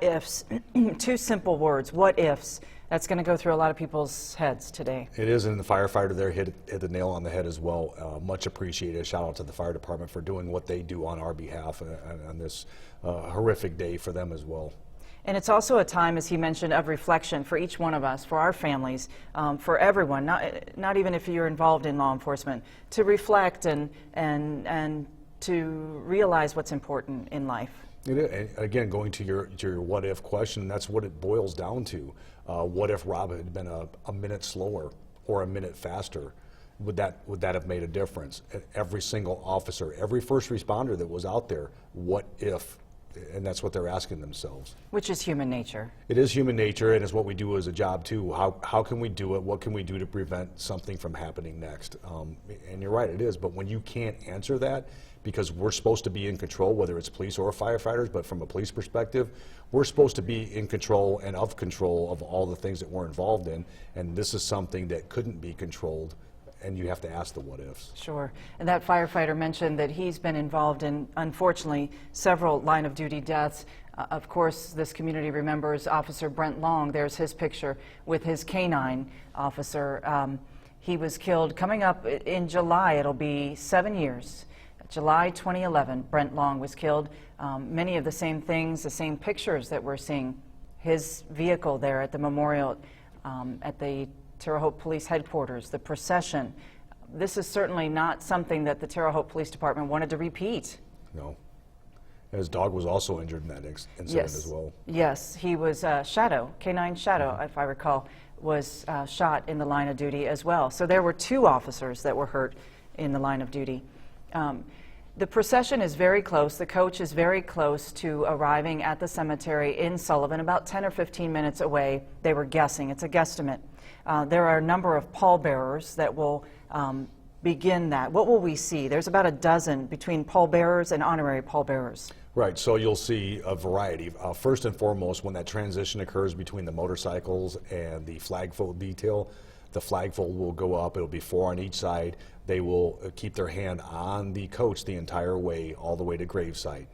what ifs, two simple words, what ifs. That's going to go through a lot of people's heads today. It is, and the firefighter there hit the nail on the head as well. Much appreciated. Shout out to the fire department for doing what they do on our behalf on this horrific day for them as well. And it's also a time, as he mentioned, of reflection for each one of us, for our families, for everyone, not even if you're involved in law enforcement, to reflect and to realize what's important in life. It is, and again, going to your what if question, that's what it boils down to. What if Rob had been a minute slower or a minute faster? Would that have made a difference? Every single officer, every first responder that was out there, what if? And that's what they're asking themselves. Which is human nature. It is human nature, and it's what we do as a job too. How can we do it? What can we do to prevent something from happening next? And you're right, it is. But when you can't answer that, because we're supposed to be in control, whether it's police or firefighters, but from a police perspective, we're supposed to be in control and of control of all the things that we're involved in. And this is something that couldn't be controlled. And you have to ask the what ifs. Sure. And that firefighter mentioned that he's been involved in, unfortunately, several line of duty deaths. Of course, this community remembers Officer Brent Long. There's his picture with his canine officer. He was killed coming up in July. It'll be 7 years. July 2011, Brent Long was killed. Many of the same things, the same pictures that we're seeing. His vehicle there at the memorial, at the Terre Haute Police Headquarters, the procession. This is certainly not something that the Terre Haute Police Department wanted to repeat. No. His dog was also injured in that incident as well. Yes, he was Shadow, Canine Shadow, if I recall, was shot in the line of duty as well. So there were 2 officers that were hurt in the line of duty. The procession is very close. The coach is very close to arriving at the cemetery in Sullivan, about 10 or 15 minutes away. They were guessing. It's a guesstimate. There are a number of pallbearers that will begin that. What will we see? There's about a dozen between pallbearers and honorary pallbearers. Right, so you'll see a variety. First and foremost, when that transition occurs between the motorcycles and the flagfold detail, the flagfold will go up. It'll be 4 on each side. They will keep their hand on the coach the entire way, all the way to gravesite.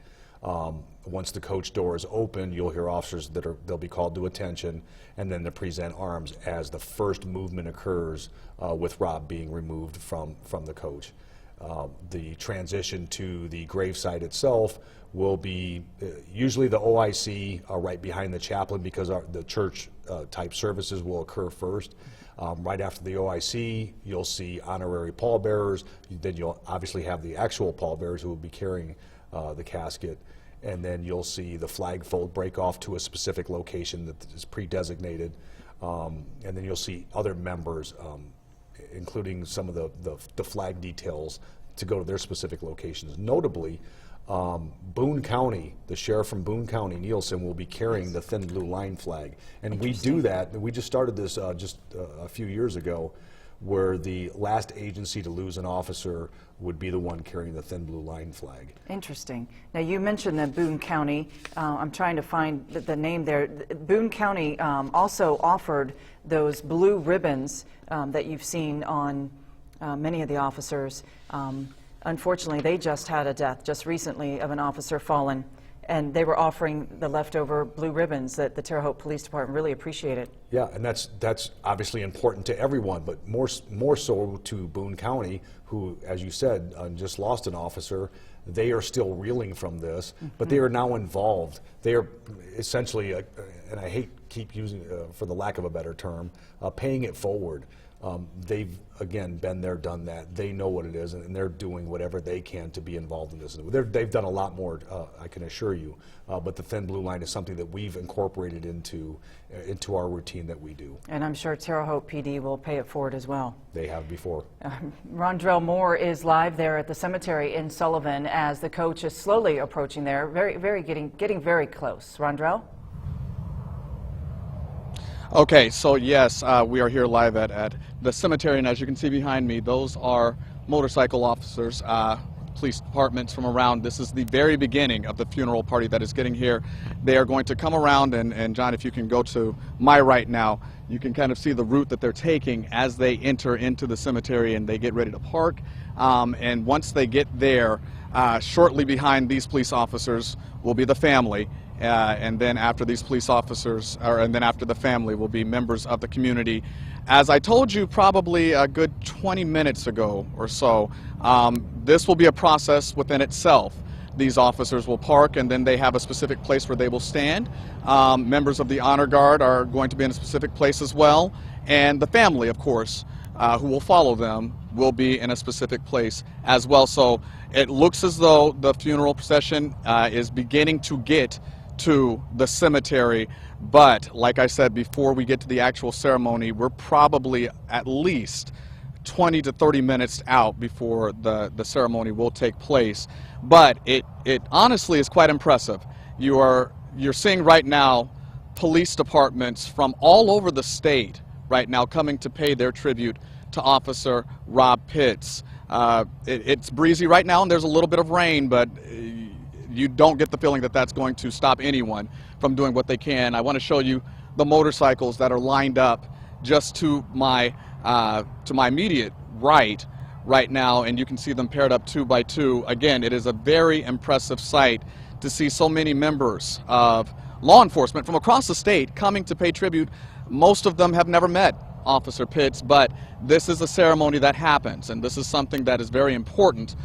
Once the coach door is open, you'll hear officers they'll be called to attention, and then to present arms as the first movement occurs with Rob being removed from the coach. The transition to the gravesite itself will be usually the OIC right behind the chaplain, because the church type services will occur first. Right after the OIC, you'll see honorary pallbearers. Then you'll obviously have the actual pallbearers who will be carrying the casket. And then you'll see the flagfold break off to a specific location that is pre-designated. And then you'll see other members, including some of the flag details, to go to their specific locations. Notably, Boone County, the sheriff from Boone County, Nielsen, will be carrying the thin blue line flag. And we do that. We just started this just a few years ago, where the last agency to lose an officer would be the one carrying the thin blue line flag. Interesting. Now, you mentioned that Boone County. I'm trying to find the name there. Boone County also offered those blue ribbons that you've seen on many of the officers. Unfortunately, they just had a death just recently of an officer fallen, and they were offering the leftover blue ribbons that the Terre Haute Police Department really appreciated. Yeah, and that's obviously important to everyone, but more so to Boone County, who, as you said, just lost an officer. They are still reeling from this, but they are now involved. They are essentially, and I hate keep using, for the lack of a better term, paying it forward. They've, again, been there, done that. They know what it is, and they're doing whatever they can to be involved in this. They've done a lot more, I can assure you, but the thin blue line is something that we've incorporated into our routine that we do. And I'm sure Terre Haute PD will pay it forward as well. They have before. Rondrell Moore is live there at the cemetery in Sullivan as the coach is slowly approaching there, getting very close. Rondrell? Okay, so yes, we are here live at the cemetery, and as you can see behind me, those are motorcycle officers, police departments from around. This is the very beginning of the funeral party that is getting here. They are going to come around, and John, if you can go to my right now, you can kind of see the route that they're taking as they enter into the cemetery and they get ready to park. And once they get there, shortly behind these police officers will be the family, and then after these police officers, and then after the family, will be members of the community. As I told you probably a good 20 minutes ago or so, this will be a process within itself. These officers will park, and then they have a specific place where they will stand. Members of the Honor Guard are going to be in a specific place as well, and the family, of course, who will follow them, will be in a specific place as well. So it looks as though the funeral procession is beginning to get to the cemetery, but like I said, before we get to the actual ceremony, we're probably at least 20 to 30 minutes out before the ceremony will take place. But it honestly is quite impressive. You're seeing right now police departments from all over the state right now coming to pay their tribute to Officer Rob Pitts. It's breezy right now and there's a little bit of rain, but you don't get the feeling that that's going to stop anyone from doing what they can. I want to show you the motorcycles that are lined up just to my immediate right now, and you can see them paired up 2 by 2. Again, it is a very impressive sight to see so many members of law enforcement from across the state coming to pay tribute. Most of them have never met Officer Pitts, but this is a ceremony that happens, and this is something that is very important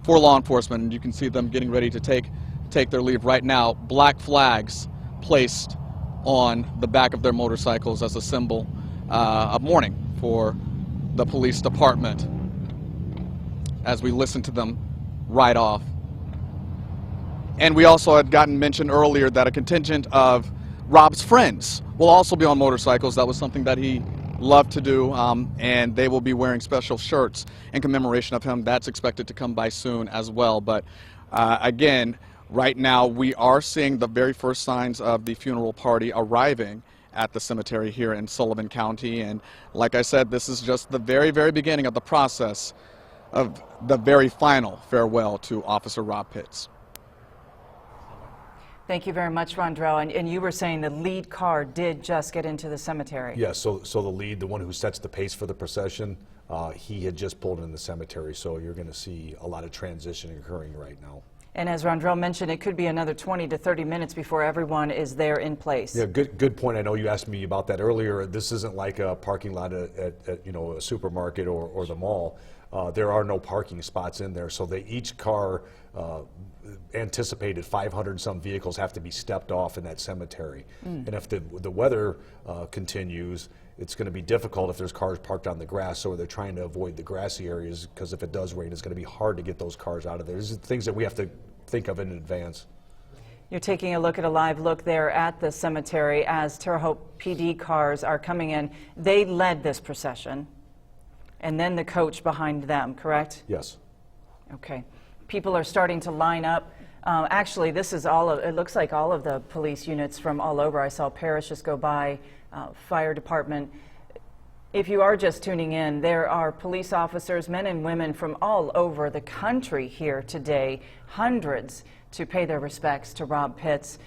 for law enforcement, and you can see them getting ready to take their leave right now. Black flags placed on the back of their motorcycles as a symbol of mourning for the police department as we listen to them ride off. And we also had gotten mentioned earlier that a contingent of Rob's friends will also be on motorcycles. That was something that he loved to do, and they will be wearing special shirts in commemoration of him. That's expected to come by soon as well. But again, right now we are seeing the very first signs of the funeral party arriving at the cemetery here in Sullivan County. And like I said, this is just the very, very beginning of the process of the very final farewell to Officer Rob Pitts. Thank you very much, Rondrell. And you were saying the lead car did just get into the cemetery. Yes, so the lead, the one who sets the pace for the procession, he had just pulled in the cemetery, so you're going to see a lot of transition occurring right now. And as Rondrell mentioned, it could be another 20 to 30 minutes before everyone is there in place. Yeah, good point. I know you asked me about that earlier. This isn't like a parking lot at a supermarket or the mall. There are no parking spots in there, so each car anticipated 500 some vehicles have to be stepped off in that cemetery. And if the weather continues, it's going to be difficult if there's cars parked on the grass, so they're trying to avoid the grassy areas, because if it does rain, it's going to be hard to get those cars out of there. These are things that we have to think of in advance. You're taking a look at a live look there at the cemetery as Terre Haute PD cars are coming in. They led this procession, and then the coach behind them, correct? Yes. Okay. People are starting to line up. Actually, this is it looks like all of the police units from all over. I saw Parrish just go by, fire department. If you are just tuning in, there are police officers, men and women from all over the country here today, hundreds, to pay their respects to Rob Pitts.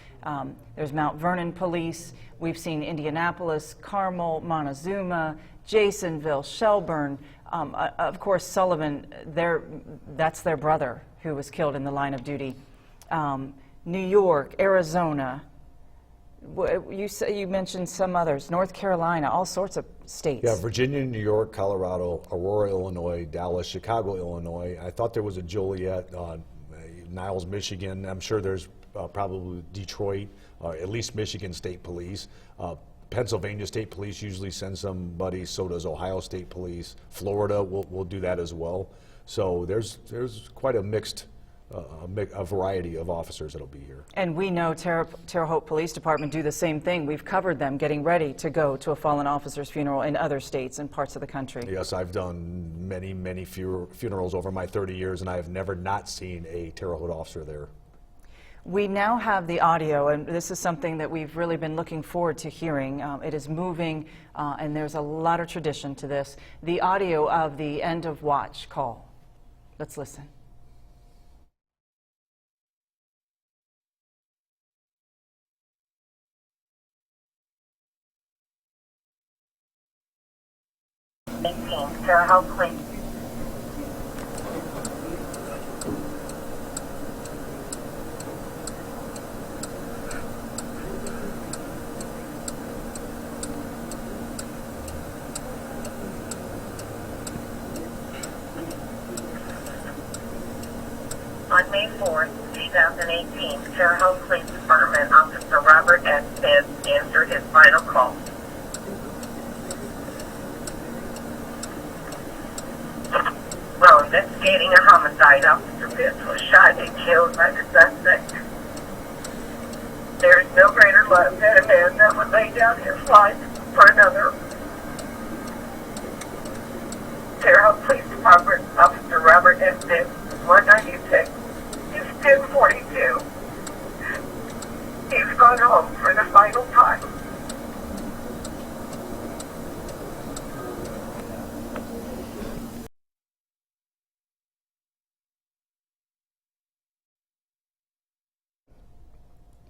There's Mount Vernon Police. We've seen Indianapolis, Carmel, Montezuma, Jasonville, Shelburne. Of course, Sullivan, that's their brother who was killed in the line of duty. New York, Arizona. You mentioned some others, North Carolina, all sorts of states. Yeah, Virginia, New York, Colorado, Aurora, Illinois, Dallas, Chicago, Illinois. I thought there was a Joliet, Niles, Michigan. I'm sure there's probably Detroit, at least Michigan State Police. Pennsylvania State Police usually send somebody, so does Ohio State Police. Florida will do that as well. So there's quite a mixed, a variety of officers that'll be here. And we know Terre Haute Police Department do the same thing. We've covered them getting ready to go to a fallen officer's funeral in other states and parts of the country. Yes, I've done many funerals over my 30 years, and I have never not seen a Terre Haute officer there. We now have the audio, and this is something that we've really been looking forward to hearing. It is moving, and there's a lot of tradition to this. The audio of the end of watch call. Let's listen. Terre Haute Police. 4th, 2018, Terre Haute Police Department Officer Robert S. Spence answered his final call. While investigating a homicide, Officer Spence was shot and killed by the suspect. There is no greater love than a man that would lay down his life for another. Terre Haute Police Department Officer Robert S. Spence, 196, is 1042. He's gone home for the final time.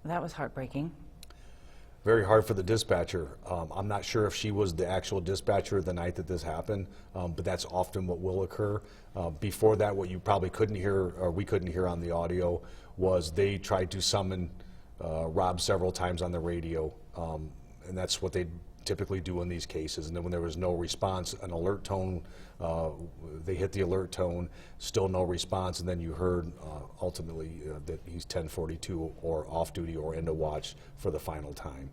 That was heartbreaking. Very hard for the dispatcher. I'm not sure if she was the actual dispatcher the night that this happened, but that's often what will occur. Before that, what you probably couldn't hear, or we couldn't hear on the audio, was they tried to summon Rob several times on the radio, and that's what they typically do in these cases. And then when there was no response, an alert tone, they hit the alert tone, still no response, and then you heard ultimately that he's 1042 or off duty or into watch for the final time.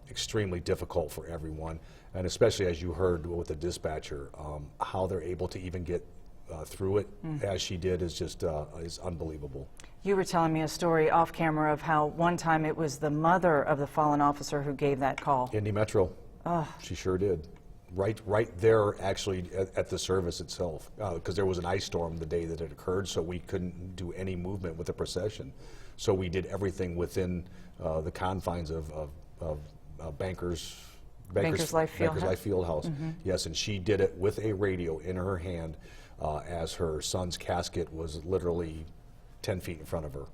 Extremely difficult for everyone, and especially as you heard with the dispatcher, how they're able to even get through it as she did is just is unbelievable. You were telling me a story off camera of how one time it was the mother of the fallen officer who gave that call. Indy Metro. She sure did. Right there, actually, at the service itself, because there was an ice storm the day that it occurred, so we couldn't do any movement with the procession. So we did everything within the confines of Bankers Life Fieldhouse. Yes, and she did it with a radio in her hand as her son's casket was literally 10 feet in front of her.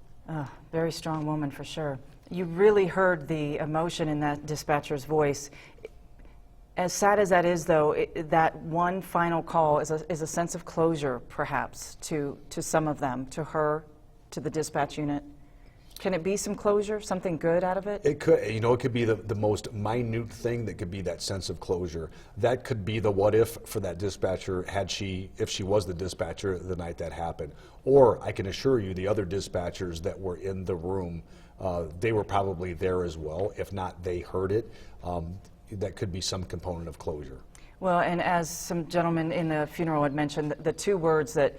Very strong woman for sure. You really heard the emotion in that dispatcher's voice. As sad as that is, though, that one final call is a sense of closure, perhaps, to some of them, to her, to the dispatch unit. Can it be some closure, something good out of it? It could. You know, it could be the most minute thing that could be that sense of closure. That could be the what if for that dispatcher if she was the dispatcher the night that happened. Or I can assure you the other dispatchers that were in the room, they were probably there as well. If not, they heard it. That could be some component of closure. Well, and as some gentlemen in the funeral had mentioned, the two words that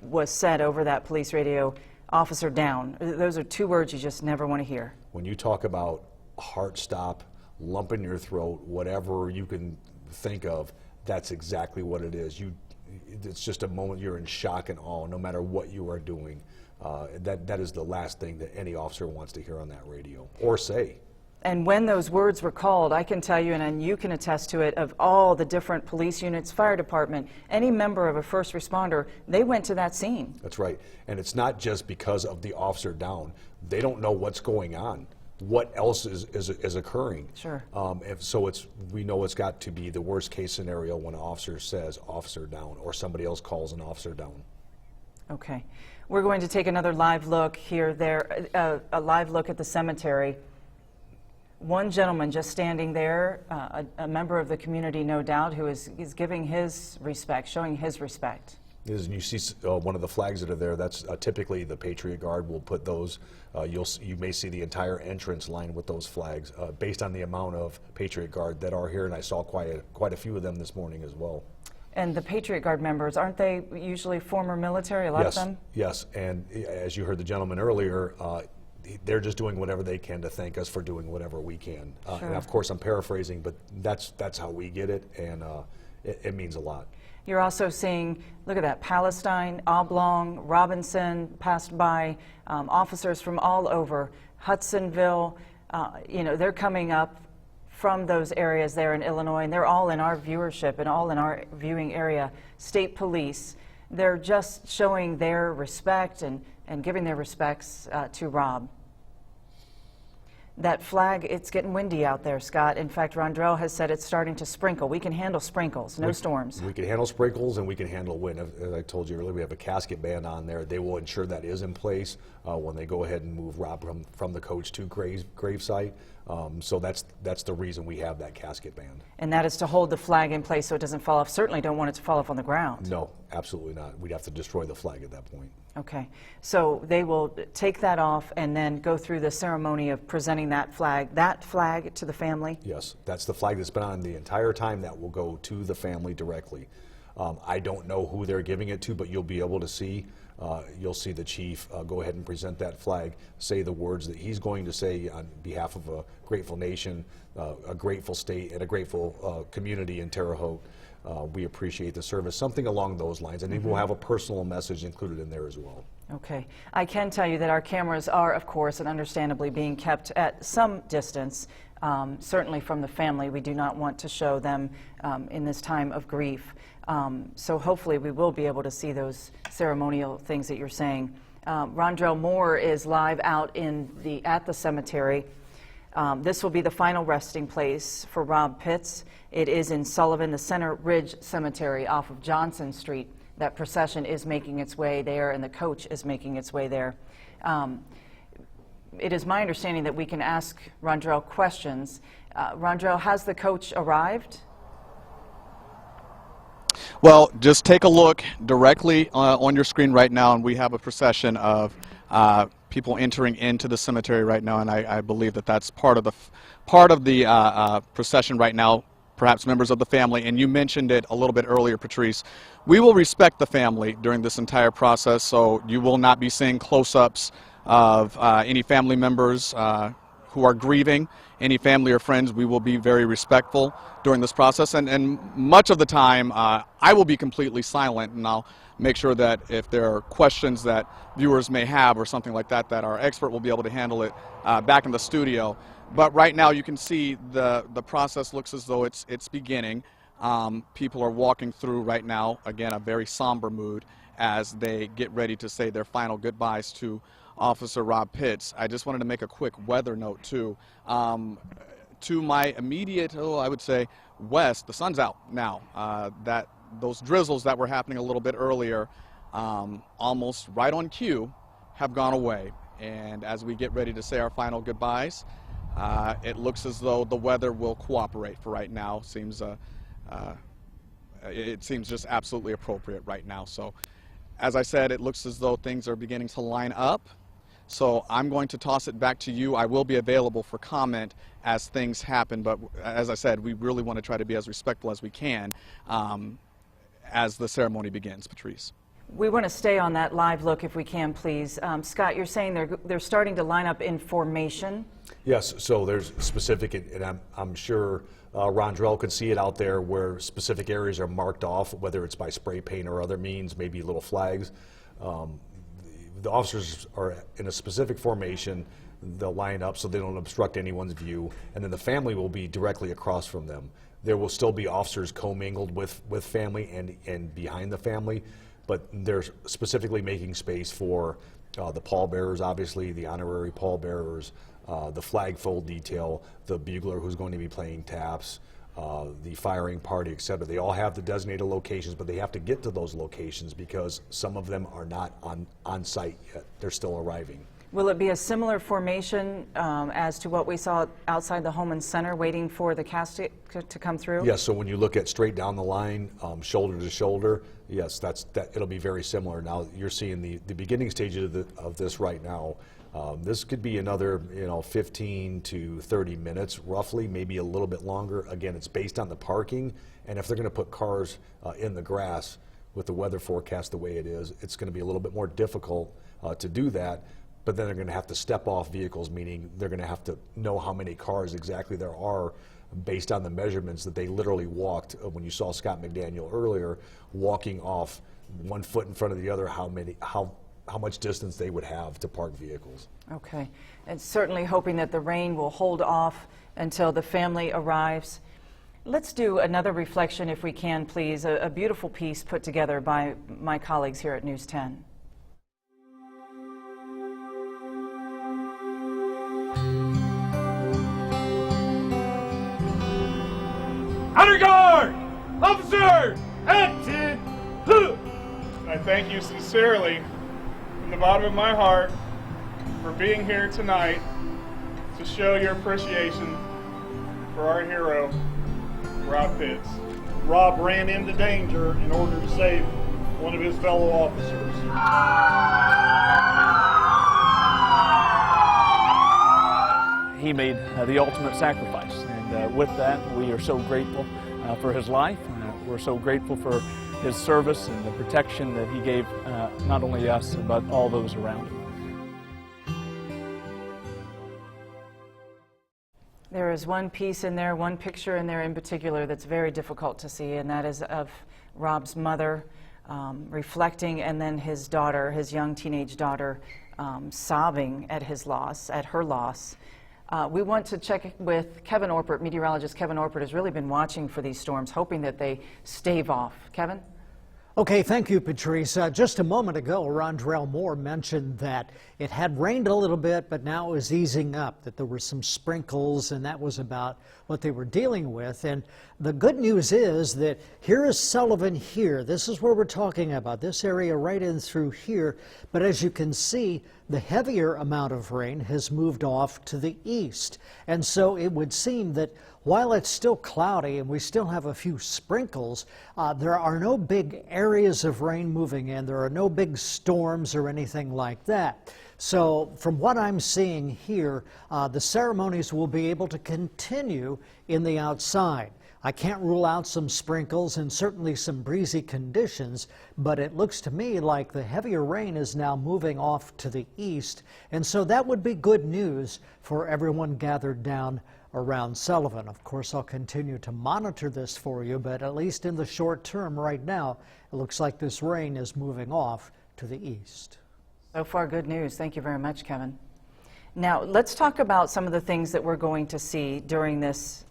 was said over that police radio, officer down, those are two words you just never want to hear. When you talk about heart stop, lump in your throat, whatever you can think of, that's exactly what it is. It's just a moment you're in shock and awe, no matter what you are doing. That is the last thing that any officer wants to hear on that radio or say. And when those words were called, I can tell you, and you can attest to it, of all the different police units, fire department, any member of a first responder, they went to that scene. That's right. And it's not just because of the officer down. They don't know what's going on, what else is occurring. Sure. So we know it's got to be the worst case scenario when an officer says officer down or somebody else calls an officer down. Okay. We're going to take another live look here, a live look at the cemetery. One gentleman just standing there, a member of the community, no doubt, who is giving his respect, showing his respect. And you see one of the flags that are there, that's typically the Patriot Guard will put those. You may see the entire entrance lined with those flags based on the amount of Patriot Guard that are here, and I saw quite a few of them this morning as well. And the Patriot Guard members, aren't they usually former military, a lot of them? Yes, and as you heard the gentleman earlier, they're just doing whatever they can to thank us for doing whatever we can. Sure. And of course I'm paraphrasing, but that's how we get it, and it means a lot. You're also seeing, look at that, Palestine, Oblong, Robinson passed by, officers from all over, Hudsonville, they're coming up from those areas there in Illinois, and they're all in our viewership and all in our viewing area. State police, they're just showing their respect and giving their respects to Rob. That flag, it's getting windy out there, Scott. In fact, Rondrell has said it's starting to sprinkle. We can handle sprinkles, no storms. We can handle sprinkles and we can handle wind. As I told you earlier, we have a casket band on there. They will ensure that is in place when they go ahead and move Rob from the coach to gravesite. So that's the reason we have that casket band. And that is to hold the flag in place so it doesn't fall off. Certainly don't want it to fall off on the ground. No, absolutely not. We'd have to destroy the flag at that point. Okay, so they will take that off and then go through the ceremony of presenting that flag to the family? Yes, that's the flag that's been on the entire time. That will go to the family directly. I don't know who they're giving it to, but you'll be able to see. You'll see the chief go ahead and present that flag, say the words that he's going to say on behalf of a grateful nation, a grateful state, and a grateful community in Terre Haute. We appreciate the service, something along those lines, and we'll have a personal message included in there as well. Okay. I can tell you that our cameras are, of course, and understandably being kept at some distance, certainly from the family. We do not want to show them in this time of grief. So hopefully we will be able to see those ceremonial things that you're saying. Rondrell Moore is live out at the cemetery. This will be the final resting place for Rob Pitts. It is in Sullivan, the Center Ridge Cemetery off of Johnson Street. That procession is making its way there, and the coach is making its way there. It is my understanding that we can ask Rondrell questions. Rondrell, has the coach arrived? Well, just take a look directly on your screen right now, and we have a procession of people entering into the cemetery right now, and I believe that that's part of the procession right now, perhaps members of the family. And you mentioned it a little bit earlier, Patrice. We will respect the family during this entire process, so you will not be seeing close-ups of any family members who are grieving, any family or friends. We will be very respectful during this process, and much of the time I will be completely silent, and I'll make sure that if there are questions that viewers may have or something like that, that our expert will be able to handle it back in the studio. But right now you can see the process looks as though it's beginning. People are walking through right now, again, a very somber mood as they get ready to say their final goodbyes to Officer Rob Pitts. I just wanted to make a quick weather note too. To my immediate, I would say, west, the sun's out now. Those drizzles that were happening a little bit earlier, almost right on cue, have gone away. And as we get ready to say our final goodbyes, it looks as though the weather will cooperate for right now. It seems just absolutely appropriate right now. So, as I said, it looks as though things are beginning to line up. So I'm going to toss it back to you. I will be available for comment as things happen, but as I said, we really want to try to be as respectful as we can as the ceremony begins. Patrice. We want to stay on that live look if we can, please. Scott, you're saying they're starting to line up in formation? Yes, so there's specific, and I'm sure Rondrell could see it out there where specific areas are marked off, whether it's by spray paint or other means, maybe little flags. The officers are in a specific formation. They'll line up so they don't obstruct anyone's view, and then the family will be directly across from them. There will still be officers commingled with family and behind the family, but they're specifically making space for the pallbearers, obviously, the honorary pallbearers, the flagfold detail, the bugler who's going to be playing taps, the firing party, etc. They all have the designated locations, but they have to get to those locations because some of them are not on site yet. They're still arriving. Will it be a similar formation as to what we saw outside the Holman Center, waiting for the casket to come through? Yes, so when you look at straight down the line, shoulder to shoulder, yes, it'll be very similar. Now you're seeing the beginning stages of this right now. This could be another 15 to 30 minutes roughly, maybe a little bit longer. Again, it's based on the parking, and if they're going to put cars in the grass with the weather forecast the way it is, it's going to be a little bit more difficult to do that. But then they're going to have to step off vehicles, meaning they're going to have to know how many cars exactly there are based on the measurements that they literally walked. When you saw Scott McDaniel earlier walking off 1 foot in front of the other, how much distance they would have to park vehicles. Okay, and certainly hoping that the rain will hold off until the family arrives. Let's do another reflection if we can, please, a beautiful piece put together by my colleagues here at News 10. Honor Guard! Officer! Active! I thank you sincerely from the bottom of my heart for being here tonight to show your appreciation for our hero, Rob Pitts. Rob ran into danger in order to save one of his fellow officers. He made the ultimate sacrifice, and with that, we are so grateful for his life. We're so grateful for his service and the protection that he gave not only us, but all those around him. There is one piece in there, one picture in there in particular that's very difficult to see, and that is of Rob's mother reflecting, and then his daughter, his young teenage daughter, sobbing at his loss, at her loss. We want to check with Kevin Orpert. Meteorologist Kevin Orpert has really been watching for these storms, hoping that they stave off. Kevin? Okay, thank you, Patrice. Just a moment ago, Rondrell Moore mentioned that it had rained a little bit, but now it was easing up, that there were some sprinkles, and that was about what they were dealing with. And the good news is that here is Sullivan here. This is where we're talking about, this area right in through here. But as you can see, the heavier amount of rain has moved off to the east. And so it would seem that while it's still cloudy and we still have a few sprinkles, there are no big areas of rain moving in. There are no big storms or anything like that. So from what I'm seeing here, the ceremonies will be able to continue in the outside. I can't rule out some sprinkles and certainly some breezy conditions, but it looks to me like the heavier rain is now moving off to the east, and so that would be good news for everyone gathered down around Sullivan. Of course, I'll continue to monitor this for you, but at least in the short term right now, it looks like this rain is moving off to the east. So far, good news. Thank you very much, Kevin. Now, let's talk about some of the things that we're going to see during this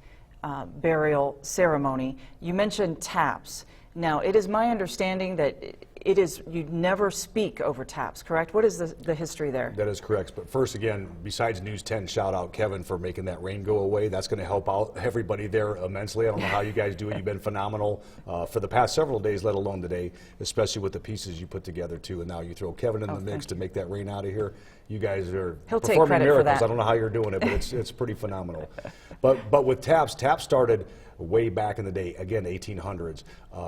burial ceremony. You mentioned taps. Now, it is my understanding that you never speak over taps, correct? What is the history there? That is correct. But first, again, besides News 10, shout out Kevin for making that rain go away. That's going to help out everybody there immensely. I don't know how you guys do it. You've been phenomenal for the past several days, let alone today, especially with the pieces you put together, too. And now you throw Kevin in the mix to make that rain out of here. You guys are performing miracles. I don't know how you're doing it, but it's pretty phenomenal. But with taps started way back in the day, again, 1800s.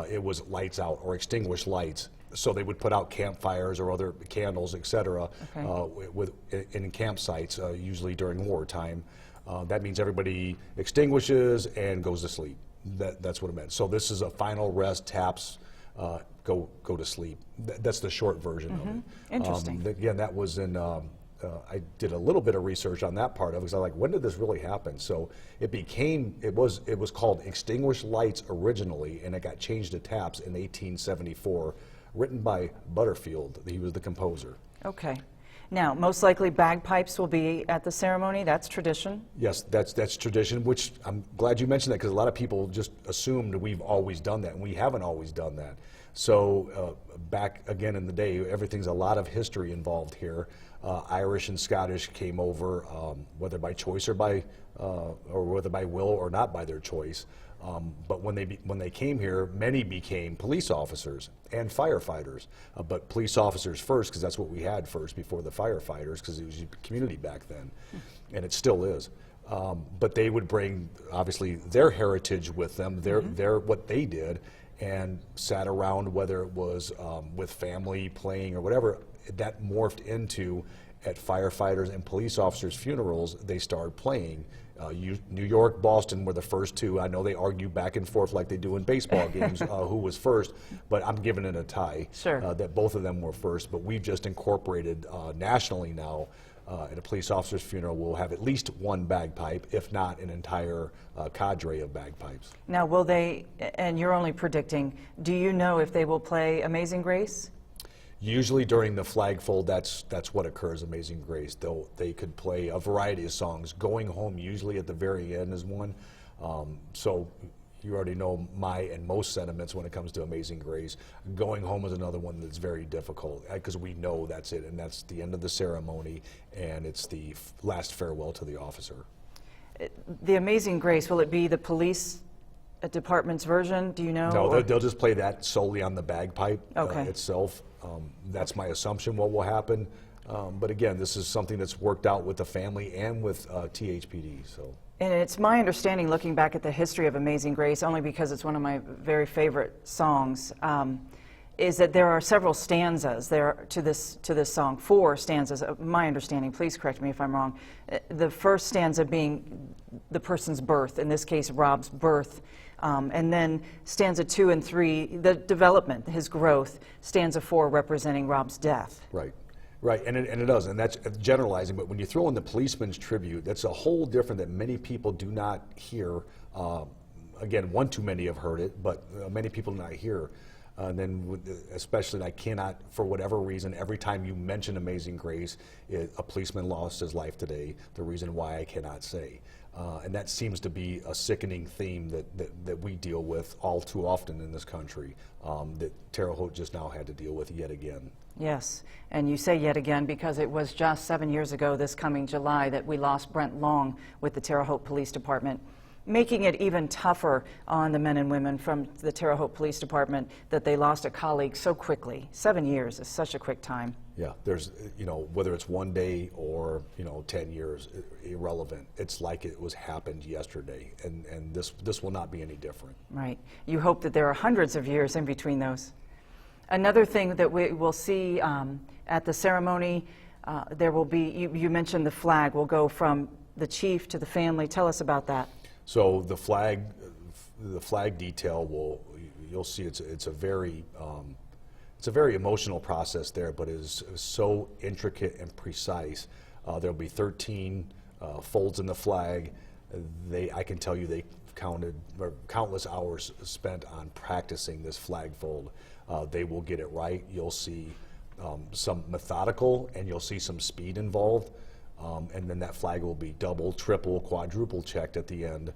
It was lights out or extinguished lights. So they would put out campfires or other candles, etc., in campsites, usually during wartime. That means everybody extinguishes and goes to sleep. That's what it meant. So this is a final rest, taps, go to sleep. That's the short version of it. Interesting. Again, that was in, I did a little bit of research on that part of it because I was like, when did this really happen? So it was called extinguished lights originally, and it got changed to taps in 1874. Written by Butterfield. He was the composer. Okay. Now, most likely bagpipes will be at the ceremony. That's tradition. Yes, that's tradition, which I'm glad you mentioned that because a lot of people just assumed we've always done that, and we haven't always done that. So back again in the day, everything's a lot of history involved here. Irish and Scottish came over, whether by choice or whether by will or not by their choice. But when they came here, many became police officers and firefighters. But police officers first, because that's what we had first before the firefighters, because it was community back then, and it still is. But they would bring, obviously, their heritage with them, their what they did, and sat around, whether it was with family playing or whatever. That morphed into, at firefighters and police officers' funerals, they started playing. New York, Boston were the first two. I know they argue back and forth like they do in baseball games who was first, but I'm giving it a tie. Sure. That both of them were first, but we've just incorporated nationally now. At a police officer's funeral, we'll have at least one bagpipe, if not an entire cadre of bagpipes. Now, will they, and you're only predicting, do you know if they will play Amazing Grace? Usually during the flag fold, that's what occurs, Amazing Grace. They could play a variety of songs. Going Home usually at the very end is one. So you already know my and most sentiments when it comes to Amazing Grace. Going Home is another one that's very difficult because we know that's it, and that's the end of the ceremony, and it's the last farewell to the officer. The Amazing Grace, will it be the police department's version? Do you know? No, they'll just play that solely on the bagpipe itself. That's my assumption what will happen. But again, this is something that's worked out with the family and with THPD. So. And it's my understanding, looking back at the history of Amazing Grace, only because it's one of my very favorite songs, is that there are several stanzas there to this song, 4 stanzas, my understanding, please correct me if I'm wrong. The first stanza being the person's birth, in this case Rob's birth, and then stanza 2 and 3, the development, his growth, stanza 4 representing Rob's death. Right. Right, and it does, and that's generalizing, but when you throw in the policeman's tribute, that's a whole different that many people do not hear. Again, one too many have heard it, but many people do not hear. And then, especially, I cannot, for whatever reason, every time you mention Amazing Grace, a policeman lost his life today, the reason why I cannot say. And that seems to be a sickening theme that we deal with all too often in this country, that Terre Haute just now had to deal with yet again. Yes, and you say yet again because it was just 7 years ago this coming July that we lost Brent Long with the Terre Haute Police Department, making it even tougher on the men and women from the Terre Haute Police Department that they lost a colleague so quickly. 7 years is such a quick time. Yeah, there's, whether it's 1 day or, 10 years, irrelevant. It's like it was happened yesterday, and this will not be any different. Right. You hope that there are hundreds of years in between those. Another thing that we will see at the ceremony, there will be, you mentioned the flag will go from the chief to the family. Tell us about that. So the flag detail you'll see it's a very emotional process there, but it is so intricate and precise. There'll be 13 folds in the flag. I can tell you they counted countless hours spent on practicing this flag fold. They will get it right. You'll see some methodical, and you'll see some speed involved. And then that flag will be double, triple, quadruple checked at the end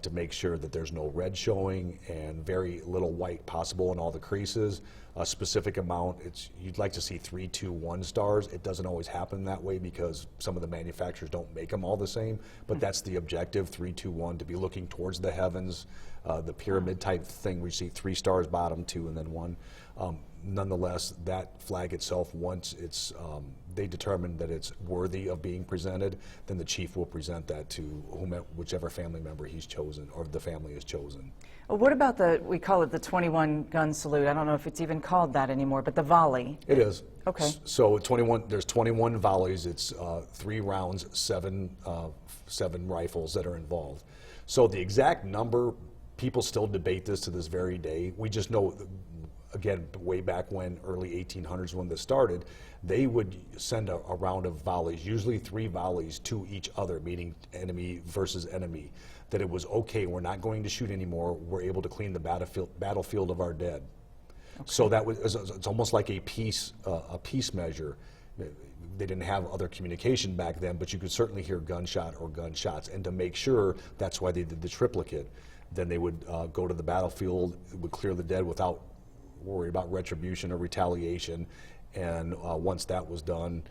to make sure that there's no red showing and very little white possible in all the creases. A specific amount, you'd like to see 3, 2, 1 stars. It doesn't always happen that way because some of the manufacturers don't make them all the same, but that's the objective, 3, 2, 1, to be looking towards the heavens, the pyramid type thing where you see 3 stars bottom, 2, and then 1. Nonetheless, that flag itself, once they determine that it's worthy of being presented, then the chief will present that to whichever family member he's chosen or the family has chosen. Well, what about we call it the 21 gun salute. I don't know if it's even called that anymore, but the volley. It is. Okay. So there's 21 volleys. It's 3 rounds, 7 rifles that are involved. So the exact number, people still debate this to this very day. We just know, again, way back when, early 1800s when this started, they would send a round of volleys, usually 3 volleys to each other, meaning enemy versus enemy, that it was okay, we're not going to shoot anymore, we're able to clean the battlefield of our dead. Okay. So it's almost like a peace measure. They didn't have other communication back then, but you could certainly hear gunshot or gunshots, and to make sure, that's why they did the triplicate. Then they would go to the battlefield, would clear the dead without worry about retribution or retaliation, and once that was done,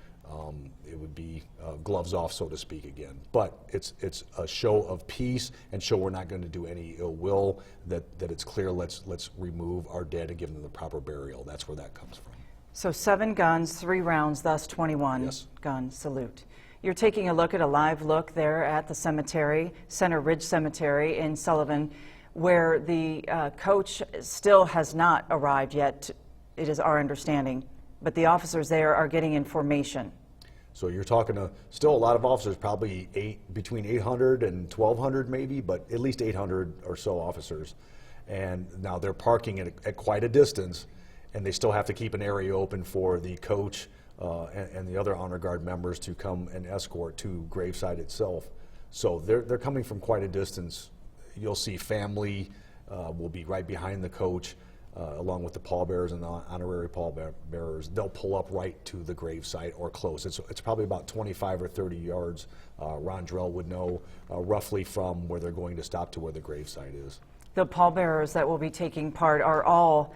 it would be gloves off, so to speak, again. But it's a show of peace and show we're not going to do any ill will, that it's clear, let's remove our dead and give them the proper burial. That's where that comes from. So 7 guns, 3 rounds, thus 21 yes. gun salute. You're taking a look at a live look there at the cemetery, Center Ridge Cemetery in Sullivan, where the coach still has not arrived yet, it is our understanding, but the officers there are getting information. So you're talking to still a lot of officers, probably between 800 and 1,200 maybe, but at least 800 or so officers. And now they're parking at quite a distance, and they still have to keep an area open for the coach and the other honor guard members to come and escort to gravesite itself. So they're coming from quite a distance. You'll see family will be right behind the coach, along with the pallbearers and the honorary pallbearers. They'll pull up right to the gravesite or close. It's probably about 25 or 30 yards. Rondrell would know roughly from where they're going to stop to where the gravesite is. The pallbearers that will be taking part are all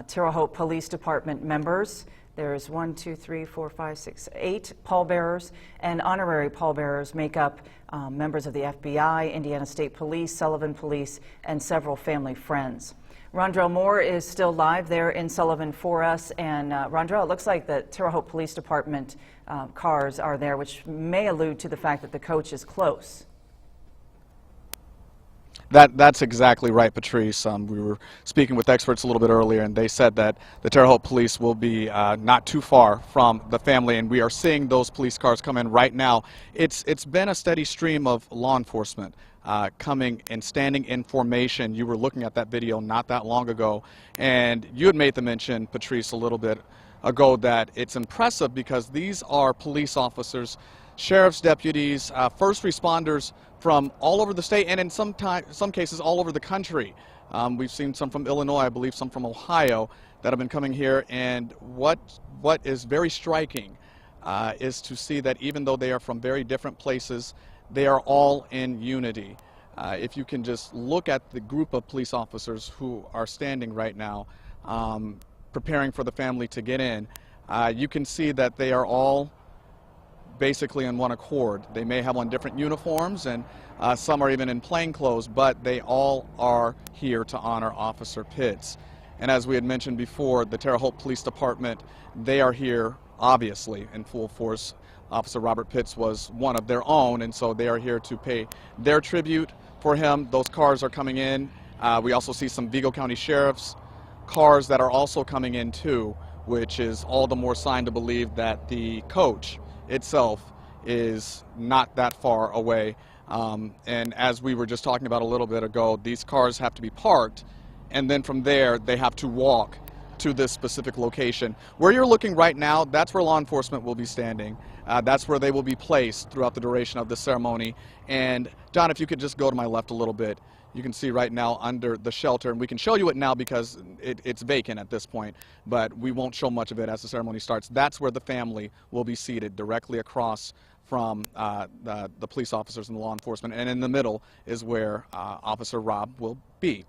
Terre Haute Police Department members. There's 1, 2, 3, 4, 5, 6, 8 pallbearers, and honorary pallbearers make up members of the FBI, Indiana State Police, Sullivan Police, and several family friends. Rondrell Moore is still live there in Sullivan for us, and Rondrell, it looks like the Terre Haute Police Department cars are there, which may allude to the fact that the coach is close. That's exactly right, Patrice. We were speaking with experts a little bit earlier, and they said that the Terre Haute police will be not too far from the family, and we are seeing those police cars come in right now. It's been a steady stream of law enforcement coming and standing in formation. You were looking at that video not that long ago, and you had made the mention, Patrice, a little bit ago that it's impressive because these are police officers, sheriff's deputies, first responders from all over the state, and in some cases all over the country. We've seen some from Illinois, I believe some from Ohio, that have been coming here, and what is very striking is to see that even though they are from very different places, they are all in unity. If you can just look at the group of police officers who are standing right now, preparing for the family to get in, you can see that they are all basically in one accord. They may have on different uniforms, and some are even in plain clothes, but they all are here to honor Officer Pitts. And as we had mentioned before, the Terre Haute Police Department, they are here obviously in full force. Officer Robert Pitts was one of their own, and so they are here to pay their tribute for him. Those cars are coming in. We also see some Vigo County Sheriff's cars that are also coming in too, which is all the more sign to believe that the coach itself is not that far away. And as we were just talking about a little bit ago, these cars have to be parked, and then from there they have to walk to this specific location. Where you're looking right now, that's where law enforcement will be standing. That's where they will be placed throughout the duration of the ceremony. And John, if you could just go to my left a little bit, you can see right now under the shelter, and we can show you it now because it's vacant at this point, but we won't show much of it as the ceremony starts. That's where the family will be seated, directly across from the police officers and the law enforcement, and in the middle is where Officer Rob will be.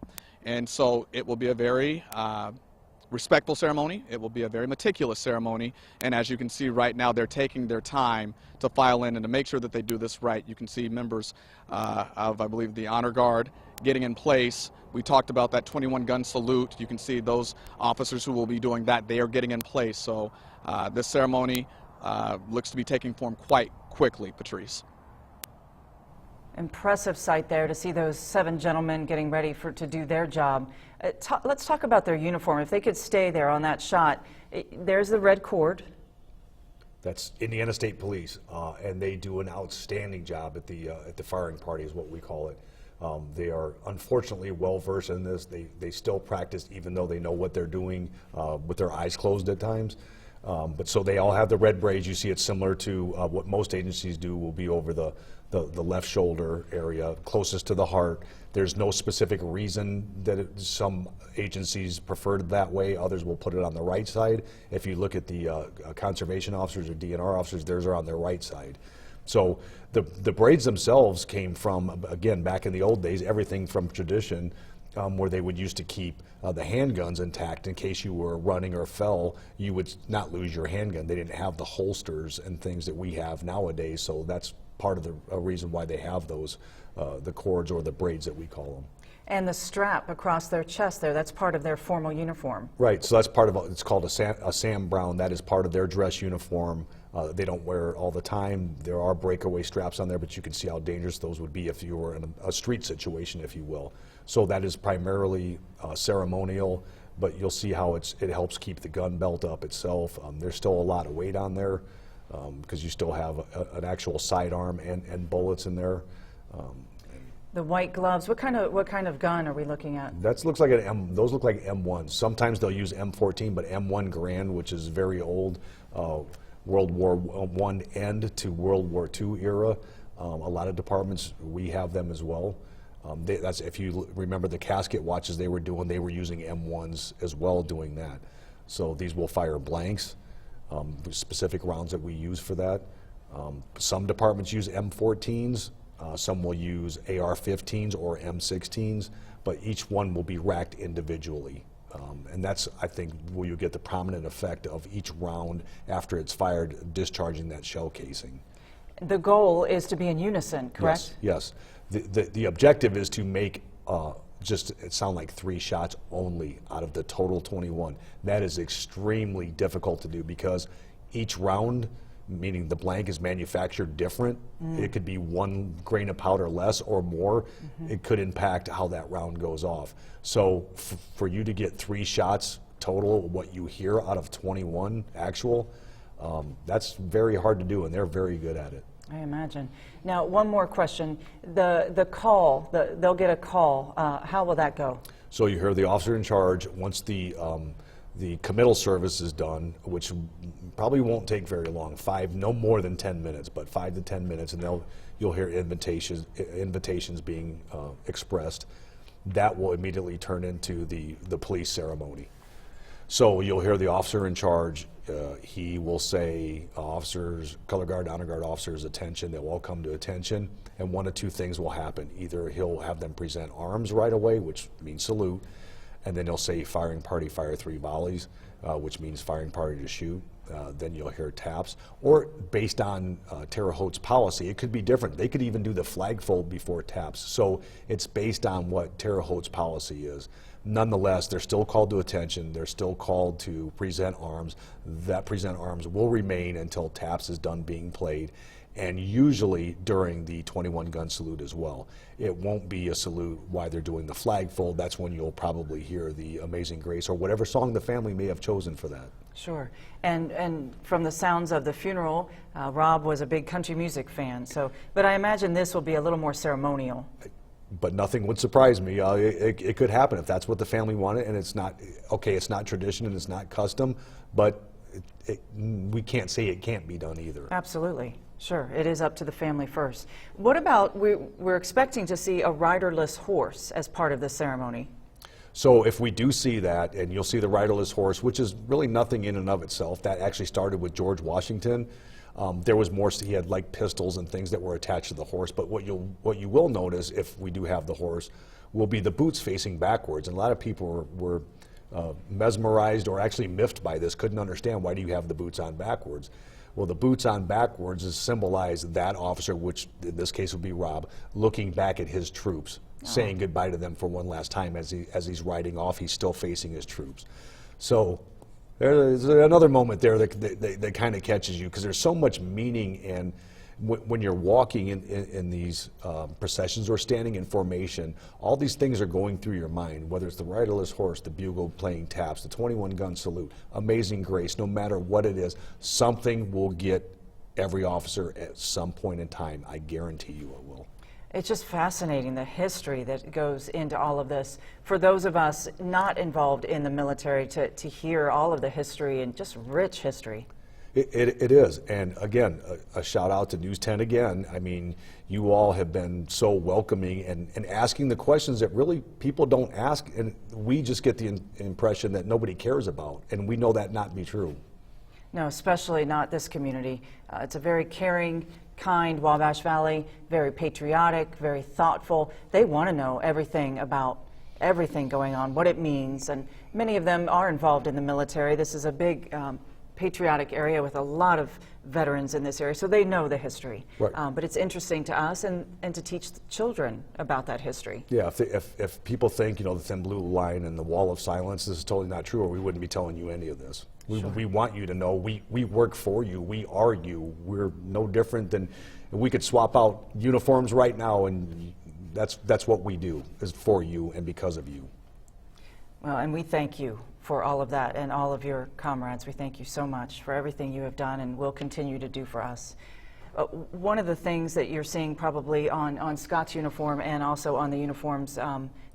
And so it will be a very respectful ceremony. It will be a very meticulous ceremony, and as you can see right now, they're taking their time to file in and to make sure that they do this right. You can see members of, I believe, the Honor Guard getting in place. We talked about that 21 gun salute. You can see those officers who will be doing that, they are getting in place. So this ceremony looks to be taking form quite quickly, Patrice. Impressive sight there to see those 7 gentlemen getting ready to do their job. Let's talk about their uniform. If they could stay there on that shot, there's the red cord. That's Indiana State Police, and they do an outstanding job at the firing party, is what we call it. They are unfortunately well versed in this. They still practice even though they know what they're doing with their eyes closed at times. But so they all have the red braids. You see it's similar to what most agencies do, will be over the left shoulder area closest to the heart. There's no specific reason that some agencies prefer it that way. Others will put it on the right side. If you look at the conservation officers or DNR officers, theirs are on their right side. So the braids themselves came from, again, back in the old days, everything from tradition, where they would used to keep the handguns intact in case you were running or fell, you would not lose your handgun. They didn't have the holsters and things that we have nowadays, so that's part of the reason why they have those, the cords or the braids that we call them. And the strap across their chest there, that's part of their formal uniform. Right, so that's part of, it's called a Sam Brown. That is part of their dress uniform. They don't wear it all the time. There are breakaway straps on there, but you can see how dangerous those would be if you were in a street situation, if you will. So that is primarily ceremonial, but you'll see how it helps keep the gun belt up itself. There's still a lot of weight on there because you still have an actual sidearm and bullets in there. The white gloves, what kind of gun are we looking at? That looks like those look like M1s. Sometimes they'll use M14, but M1 Garand, which is very old, World War I end to World War II era. A lot of departments, we have them as well. That's, if you remember the casket watches they were doing, they were using M1s as well doing that. So these will fire blanks, specific rounds that we use for that. Some departments use M14s. Some will use AR-15s or M16s, but each one will be racked individually. And that's, I think, where you get the prominent effect of each round after it's fired, discharging that shell casing. The goal is to be in unison, correct? Yes, yes. The objective is to make it sound like 3 shots only out of the total 21. That is extremely difficult to do because each round meaning the blank is manufactured different. It could be 1 grain of powder less or more. It could impact how that round goes off. So for you to get 3 shots total, what you hear out of 21 actual, that's very hard to do, and they're very good at it. I imagine. Now, one more question. The call, they'll get a call. How will that go? So you hear the officer in charge. Once the committal service is done, which probably won't take very long, no more than 10 minutes, but 5 to 10 minutes, and you'll hear invitations being expressed. That will immediately turn into the police ceremony. So you'll hear the officer in charge. He will say, officers, color guard, honor guard officers, attention. They'll all come to attention, and 1 of 2 things will happen. Either he'll have them present arms right away, which means salute, and then he'll say, firing party, fire 3 volleys, which means firing party to shoot. Then you'll hear taps. Or based on Terre Haute's policy, it could be different. They could even do the flagfold before taps. So it's based on what Terre Haute's policy is. Nonetheless, they're still called to attention. They're still called to present arms. That present arms will remain until taps is done being played, and usually during the 21 gun salute as well. It won't be a salute while they're doing the flag fold. That's when you'll probably hear the Amazing Grace or whatever song the family may have chosen for that. Sure. And from the sounds of the funeral, Rob was a big country music fan. But I imagine this will be a little more ceremonial. But nothing would surprise me. It could happen if that's what the family wanted, and it's not tradition and it's not custom, but we can't say it can't be done either. Absolutely. Sure. It is up to the family first. What about, we're expecting to see a riderless horse as part of the ceremony. So if we do see that, and you'll see the riderless horse, which is really nothing in and of itself. That actually started with George Washington. There was more, he had like pistols and things that were attached to the horse, but what you will notice if we do have the horse will be the boots facing backwards, and a lot of people were mesmerized or actually miffed by this, couldn't understand why do you have the boots on backwards. Well, the boots on backwards is symbolize that officer, which in this case would be Rob, looking back at his troops, saying goodbye to them for one last time as he's riding off. He's still facing his troops. So there's another moment there that kind of catches you, because there's so much meaning, and when you're walking in these processions or standing in formation, all these things are going through your mind, whether it's the riderless horse, the bugle playing taps, the 21 gun salute, Amazing Grace. No matter what it is, something will get every officer at some point in time. I guarantee you it will. It's just fascinating, the history that goes into all of this. For those of us not involved in the military, to hear all of the history, and just rich history. It is, and again, a shout out to News 10 again. I mean, you all have been so welcoming and asking the questions that really people don't ask, and we just get the impression that nobody cares about, and we know that not be true. No, especially not this community. It's a very caring, kind Wabash Valley, very patriotic, very thoughtful. They want to know everything about everything going on, what it means, and many of them are involved in the military. This is a big patriotic area with a lot of veterans in this area, so they know the history. Right. But it's interesting to us and to teach the children about that history. Yeah, if people think, the thin blue line and the wall of silence, this is totally not true, or we wouldn't be telling you any of this. We want you to know we work for you, we are you. We're no different than, we could swap out uniforms right now, and that's what we do, is for you and because of you. Well, and we thank you for all of that, and all of your comrades. We thank you so much for everything you have done and will continue to do for us. One of the things that you're seeing probably on Scott's uniform and also on the uniforms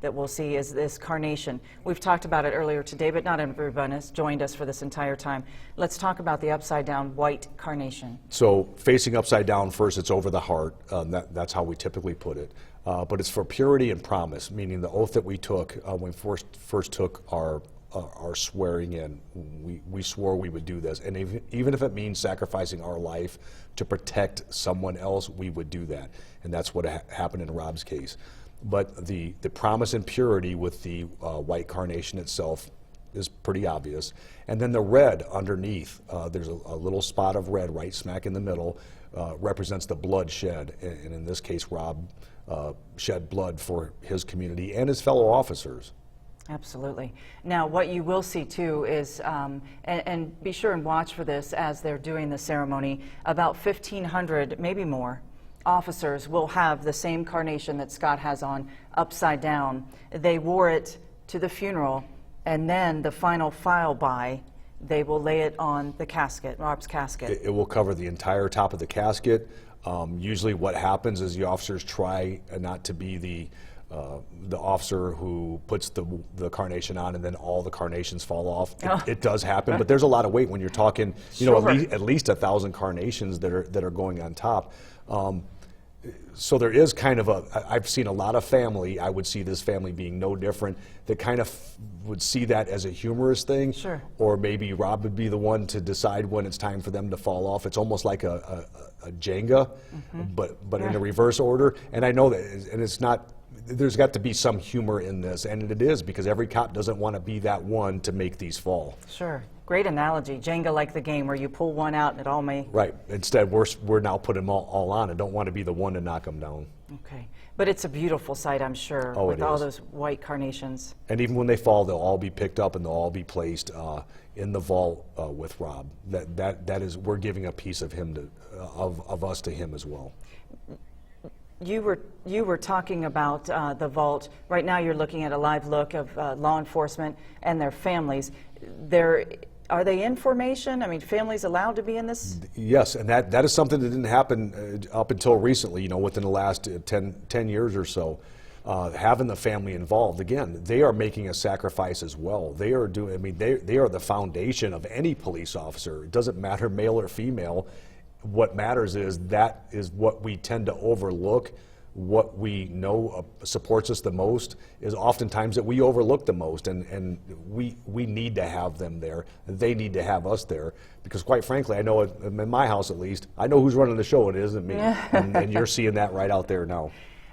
that we'll see is this carnation. We've talked about it earlier today, but not everyone has joined us for this entire time. Let's talk about the upside down white carnation. So facing upside down first, it's over the heart. That's how we typically put it. But it's for purity and promise, meaning the oath that we took when we first took our swearing in. We swore we would do this, and even if it means sacrificing our life to protect someone else, we would do that, and that's what happened in Rob's case. But the promise and purity with the white carnation itself is pretty obvious, and then the red underneath, there's a little spot of red right smack in the middle, represents the blood shed, and in this case Rob shed blood for his community and his fellow officers. Absolutely. Now, what you will see too is, and be sure and watch for this as they're doing the ceremony, about 1,500, maybe more, officers will have the same carnation that Scott has on upside down. They wore it to the funeral, and then the final file by, they will lay it on the casket, Rob's casket. It will cover the entire top of the casket. Usually what happens is the officers try not to be the officer who puts the carnation on and then all the carnations fall off. It does happen, but there's a lot of weight when you're talking, you know, at least 1,000 carnations that are going on top. So there is kind of I've seen a lot of family, I would see this family being no different, that kind of would see that as a humorous thing. Sure. Or maybe Rob would be the one to decide when it's time for them to fall off. It's almost like a Jenga, but in a reverse order. And I know that, and it's not, there's got to be some humor in this, and it is, because every cop doesn't want to be that one to make these fall. Sure. Great analogy. Jenga, like the game where you pull one out and it all may... Right. Instead, we're now putting them all on and don't want to be the one to knock them down. Okay. But it's a beautiful sight, I'm sure, with all those white carnations. And even when they fall, they'll all be picked up and they'll all be placed in the vault with Rob. That is, we're giving a piece of him of us to him as well. You were talking about the vault. Right now you're looking at a live look of law enforcement and their families. Are they in formation? I mean, families allowed to be in this? Yes, and that is something that didn't happen up until recently, you know, within the last 10 years or so. Having the family involved, again, they are making a sacrifice as well. They are doing, I mean, they are the foundation of any police officer. It doesn't matter male or female. What matters is that is what we tend to overlook. What we know supports us the most is oftentimes that we overlook the most, and we need to have them there. They need to have us there, because quite frankly, I know in my house at least, I know who's running the show. It isn't me, and you're seeing that right out there now.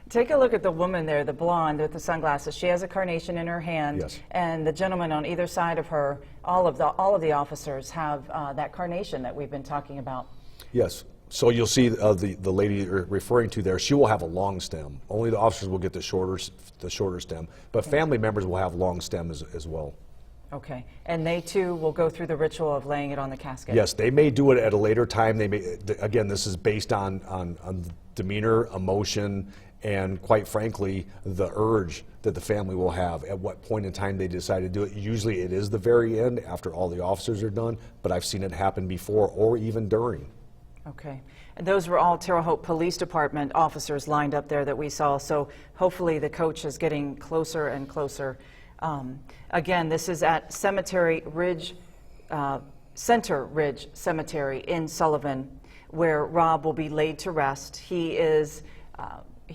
Take a look at the woman there, the blonde with the sunglasses. She has a carnation in her hand, yes. And the gentleman on either side of her, all of the officers have that carnation that we've been talking about. Yes. So you'll see the lady you're referring to there. She will have a long stem. Only the officers will get the shorter stem, but family members will have long stems as well. Okay, and they too will go through the ritual of laying it on the casket. Yes, they may do it at a later time. They may, again, this is based on demeanor, emotion, and quite frankly, the urge that the family will have at what point in time they decide to do it. Usually it is the very end after all the officers are done, but I've seen it happen before or even during. Okay, and those were all Terre Haute Police Department officers lined up there that we saw, so hopefully the coach is getting closer and closer. Again, this is at Center Ridge Cemetery in Sullivan, where Rob will be laid to rest. He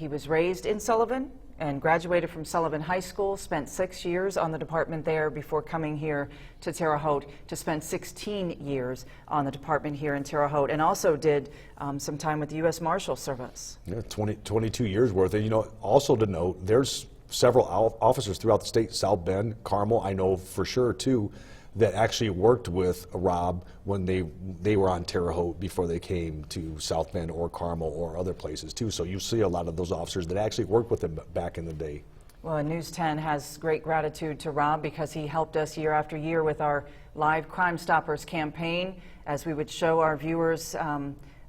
was raised in Sullivan and graduated from Sullivan High School, spent 6 years on the department there before coming here to Terre Haute to spend 16 years on the department here in Terre Haute, and also did some time with the U.S. Marshal Service. Yeah, 22 years worth. And you know, also to note, there's several officers throughout the state, South Bend, Carmel, I know for sure too, that actually worked with Rob when they were on Terre Haute before they came to South Bend or Carmel or other places too. So you see a lot of those officers that actually worked with him back in the day. Well, News 10 has great gratitude to Rob because he helped us year after year with our Live Crime Stoppers campaign, as we would show our viewers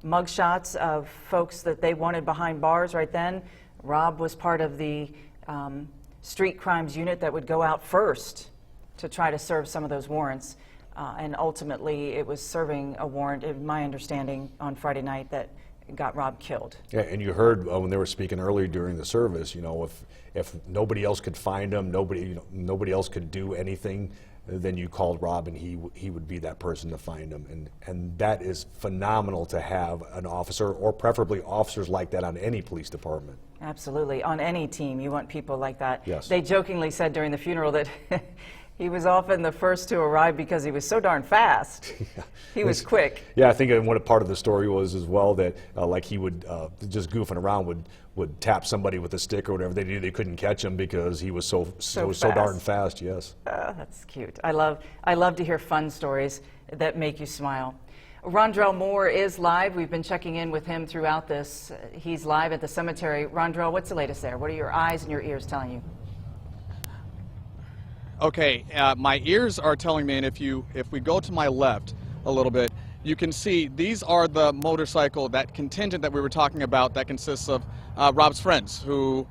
mugshots of folks that they wanted behind bars right then. Rob was part of the street crimes unit that would go out first to try to serve some of those warrants. And ultimately, it was serving a warrant, in my understanding, on Friday night that got Rob killed. Yeah, and you heard when they were speaking earlier during the service, you know, if nobody else could find him, nobody else could do anything, then you called Rob and he would be that person to find him. And that is phenomenal to have an officer, or preferably officers like that on any police department. Absolutely. On any team, you want people like that. Yes. They jokingly said during the funeral that he was often the first to arrive because he was so darn fast. Yeah. He was quick. Yeah, I think what a part of the story was as well that like he would, just goofing around, would tap somebody with a stick or whatever. They knew they couldn't catch him because he was so darn fast, yes. That's cute. I love to hear fun stories that make you smile. Rondrell Moore is live. We've been checking in with him throughout this. He's live at the cemetery. Rondrell, what's the latest there? What are your eyes and your ears telling you? Okay, my ears are telling me, and if we go to my left a little bit, you can see these are the motorcycle, that contingent that we were talking about that consists of Rob's friends, who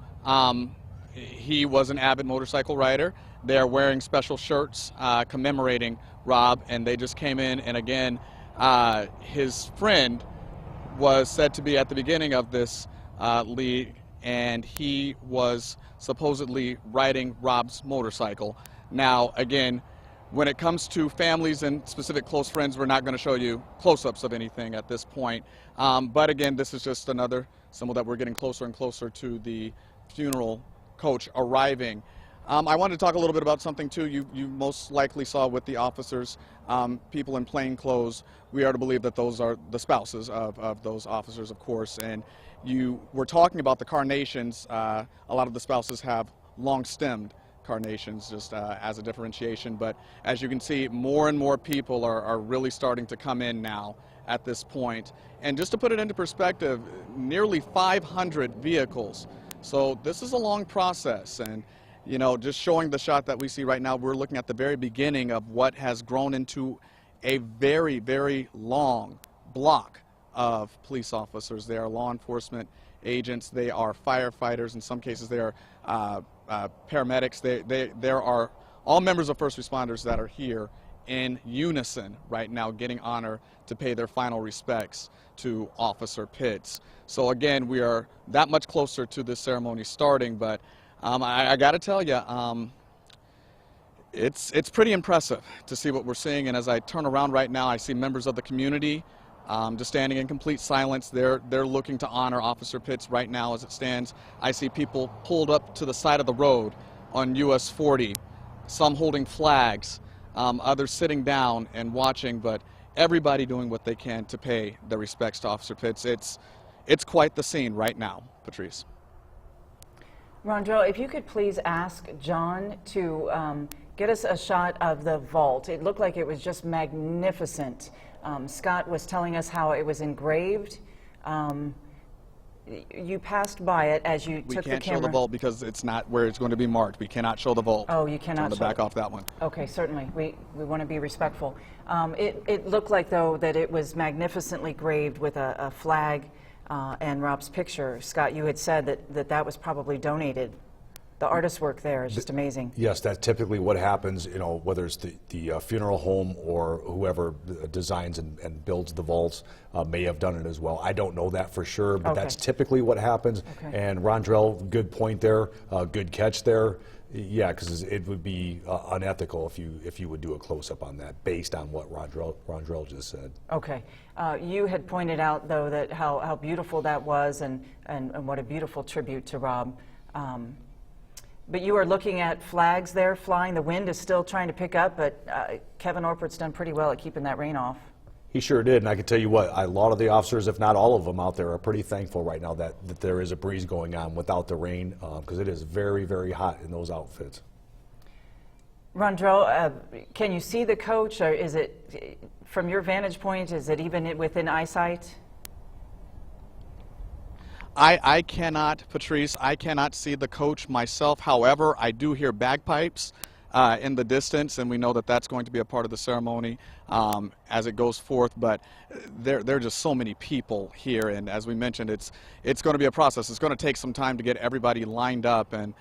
he was an avid motorcycle rider. They're wearing special shirts commemorating Rob, and they just came in, and again, his friend was said to be at the beginning of this league, and he was supposedly riding Rob's motorcycle. Now, again, when it comes to families and specific close friends, we're not going to show you close-ups of anything at this point. But again, this is just another symbol that we're getting closer and closer to the funeral coach arriving. I wanted to talk a little bit about something too. You most likely saw with the officers, people in plain clothes. We are to believe that those are the spouses of those officers, of course. And you were talking about the carnations. A lot of the spouses have long-stemmed carnations, just as a differentiation. But as you can see, more and more people are really starting to come in now at this point. And just to put it into perspective, nearly 500 vehicles. So this is a long process. And you know, just showing the shot that we see right now, we're looking at the very beginning of what has grown into a very, very long block of police officers. They are law enforcement agents. They are firefighters. In some cases, they are paramedics. There are all members of first responders that are here in unison right now, getting honor to pay their final respects to Officer Pitts. So again, we are that much closer to this ceremony starting, but I got to tell you, it's pretty impressive to see what we're seeing. And as I turn around right now, I see members of the community just standing in complete silence. They're looking to honor Officer Pitts right now as it stands. I see people pulled up to the side of the road on US 40, some holding flags, others sitting down and watching, but everybody doing what they can to pay their respects to Officer Pitts. It's quite the scene right now, Patrice. Rondrell, if you could please ask John to get us a shot of the vault. It looked like it was just magnificent. Scott was telling us how it was engraved. You passed by it as you took the camera. We can't show the vault because it's not where it's going to be marked. We cannot show the vault. Oh, you cannot show. Back off that one. Okay, certainly. We want to be respectful. It looked like, though, that it was magnificently graved with a flag and Rob's picture. Scott, you had said that was probably donated. The artist's work there is just amazing. Yes, that's typically what happens, you know, whether it's the funeral home or whoever designs and builds the vaults may have done it as well. I don't know that for sure, but that's typically what happens. Okay. And Rondrell, good point there, good catch there. Yeah, because it would be unethical if you would do a close-up on that based on what Rondrell just said. Okay. You had pointed out, though, that how beautiful that was and what a beautiful tribute to Rob. But you are looking at flags there flying. The wind is still trying to pick up, but Kevin Orpert's done pretty well at keeping that rain off. He sure did, and I can tell you what, a lot of the officers, if not all of them out there, are pretty thankful right now that there is a breeze going on without the rain, because it is very, very hot in those outfits. Rondrell, can you see the coach, or is it, from your vantage point, is it even within eyesight? I cannot, Patrice, I cannot see the coach myself. However, I do hear bagpipes in the distance, and we know that that's going to be a part of the ceremony as it goes forth. But there are just so many people here, and as we mentioned, it's going to be a process. It's going to take some time to get everybody lined up, and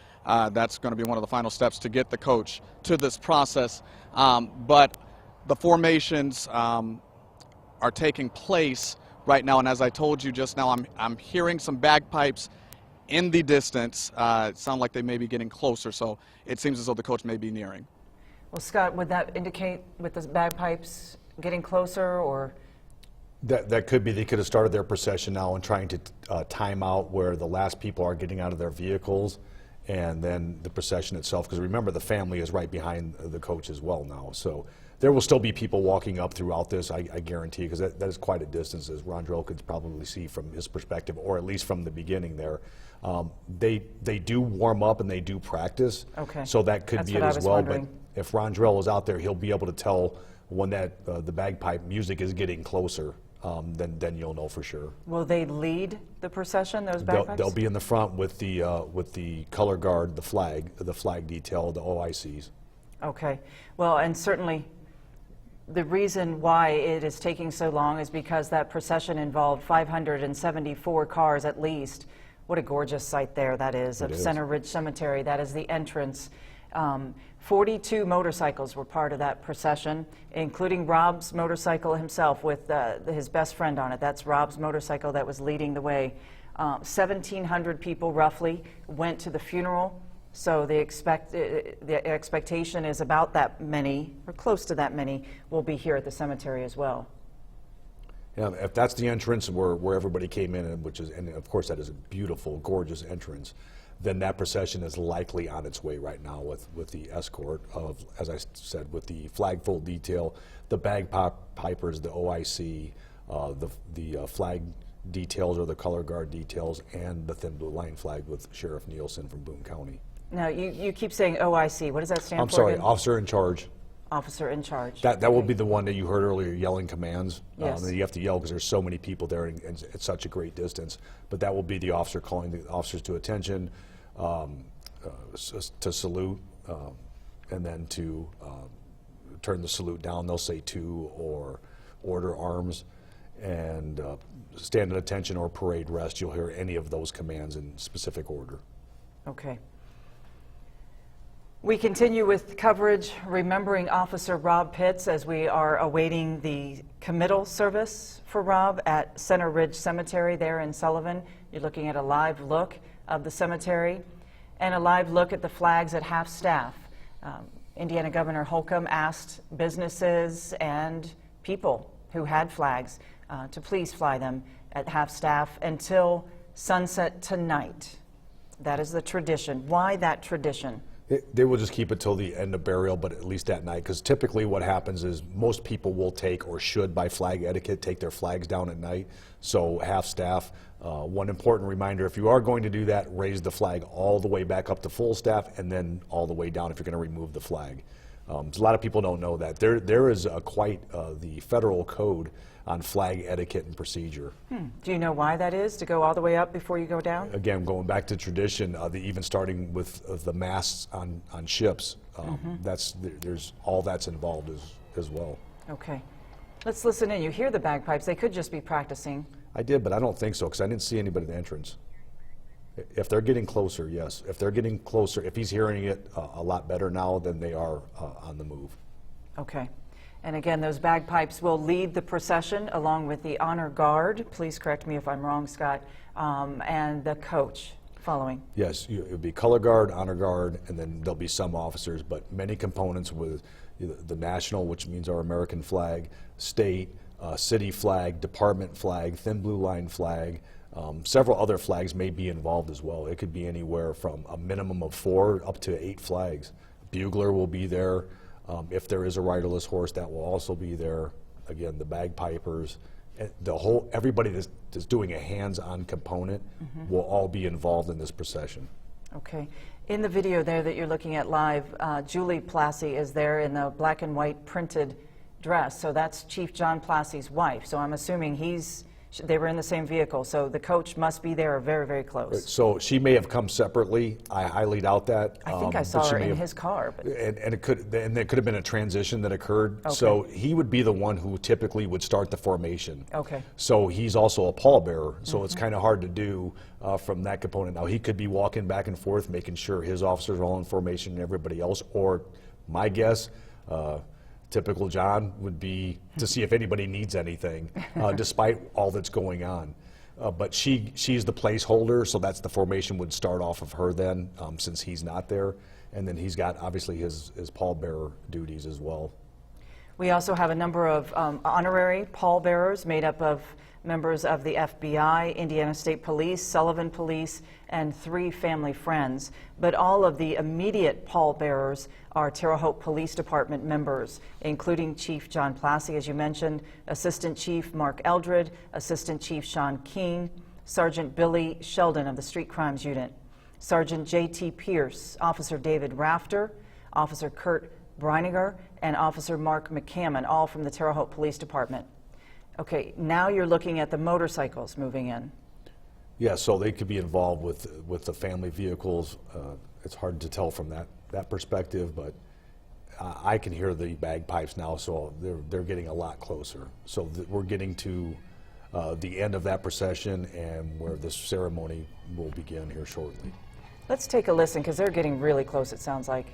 that's going to be one of the final steps to get the coach to this process. But the formations are taking place right now, and as I told you just now, I'm hearing some bagpipes in the distance. It sounds like they may be getting closer, so it seems as though the coach may be nearing. Well, Scott, would that indicate with the bagpipes getting closer, or? That could be. They could have started their procession now and trying to time out where the last people are getting out of their vehicles, and then the procession itself, because remember, the family is right behind the coach as well now. So there will still be people walking up throughout this, I guarantee, because that is quite a distance, as Rondrell could probably see from his perspective, or at least from the beginning there. They do warm up and they do practice, so that could be it as well. But if Rondrell is out there, he'll be able to tell when that the bagpipe music is getting closer. Then you'll know for sure. Will they lead the procession, those bagpipes? They'll be in the front with the color guard, the flag detail, the OICs. Okay. Well, and certainly the reason why it is taking so long is because that procession involved 574 cars at least. What a gorgeous sight there that is of Center Ridge Cemetery. That is the entrance. 42 motorcycles were part of that procession, including Rob's motorcycle himself with his best friend on it. That's Rob's motorcycle that was leading the way. 1,700 people roughly went to the funeral. So the expectation is about that many, or close to that many, will be here at the cemetery as well. Yeah, if that's the entrance where everybody came in, and of course that is a beautiful, gorgeous entrance, then that procession is likely on its way right now with the escort of, as I said, with the flagfold detail, the bagpipers, the OIC, the flag details or the color guard details, and the thin blue line flag with Sheriff Nielsen from Boone County. Now, you keep saying OIC. What does that stand for? I'm sorry, again? Officer in Charge. Officer in Charge. That will be the one that you heard earlier, yelling commands. Yes. And you have to yell because there's so many people there and it's such a great distance. But that will be the officer calling the officers to attention, to salute, and then to turn the salute down. They'll say to or order arms, and stand at attention or parade rest. You'll hear any of those commands in specific order. Okay. We continue with coverage remembering Officer Rob Pitts as we are awaiting the committal service for Rob at Center Ridge Cemetery there in Sullivan. You're looking at a live look of the cemetery and a live look at the flags at half-staff. Indiana Governor Holcomb asked businesses and people who had flags to please fly them at half-staff until sunset tonight. That is the tradition. Why that tradition? They will just keep it till the end of burial, but at least at night, because typically what happens is most people will take, or should by flag etiquette, take their flags down at night. So half-staff, one important reminder, if you are going to do that, raise the flag all the way back up to full staff and then all the way down if you're going to remove the flag. So a lot of people don't know that. There is quite the federal code on flag etiquette and procedure. Do you know why that is, to go all the way up before you go down? Again, going back to tradition, even starting with the masts on ships, there's all that's involved as well. Okay. Let's listen in. You hear the bagpipes. They could just be practicing. I did, but I don't think so, because I didn't see anybody at the entrance. If they're getting closer, yes. If they're getting closer, if he's hearing it a lot better now, then they are on the move. Okay. And again, those bagpipes will lead the procession along with the honor guard. Please correct me if I'm wrong, Scott. And the coach following. Yes, it would be color guard, honor guard, and then there'll be some officers, but many components with the national, which means our American flag, state, city flag, department flag, thin blue line flag. Several other flags may be involved as well. It could be anywhere from a minimum of 4 up to 8 flags. Bugler will be there. If there is a riderless horse, that will also be there. Again, the bagpipers, everybody that's doing a hands-on component will all be involved in this procession. Okay. In the video there that you're looking at live, Julie Plassey is there in the black and white printed dress. So that's Chief John Plassey's wife. So I'm assuming they were in the same vehicle. So the coach must be there very, very close. So she may have come separately. I highly doubt that. I think I saw her in his car. But And there could have been a transition that occurred. Okay. So he would be the one who typically would start the formation. Okay. So he's also a pallbearer. So it's kind of hard to do from that component. Now he could be walking back and forth, making sure his officers are all in formation and everybody else. Or my guess, typical John would be to see if anybody needs anything, despite all that's going on. But she's the placeholder, so that's the formation would start off of her then, since he's not there. And then he's got obviously his pallbearer duties as well. we also have a number of honorary pallbearers made up of members of the FBI, Indiana State Police, Sullivan Police, and 3 family friends. But all of the immediate pallbearers are Terre Haute Police Department members, including Chief John Plassey, as you mentioned, Assistant Chief Mark Eldred, Assistant Chief Sean King, Sergeant Billy Sheldon of the Street Crimes Unit, Sergeant J.T. Pierce, Officer David Rafter, Officer Kurt Breiniger, and Officer Mark McCammon, all from the Terre Haute Police Department. Okay, now you're looking at the motorcycles moving in. Yeah, so they could be involved with the family vehicles. It's hard to tell from that perspective, but I can hear the bagpipes now, so they're getting a lot closer. So we're getting to the end of that procession, and where this ceremony will begin here shortly. Let's take a listen, because they're getting really close, it sounds like.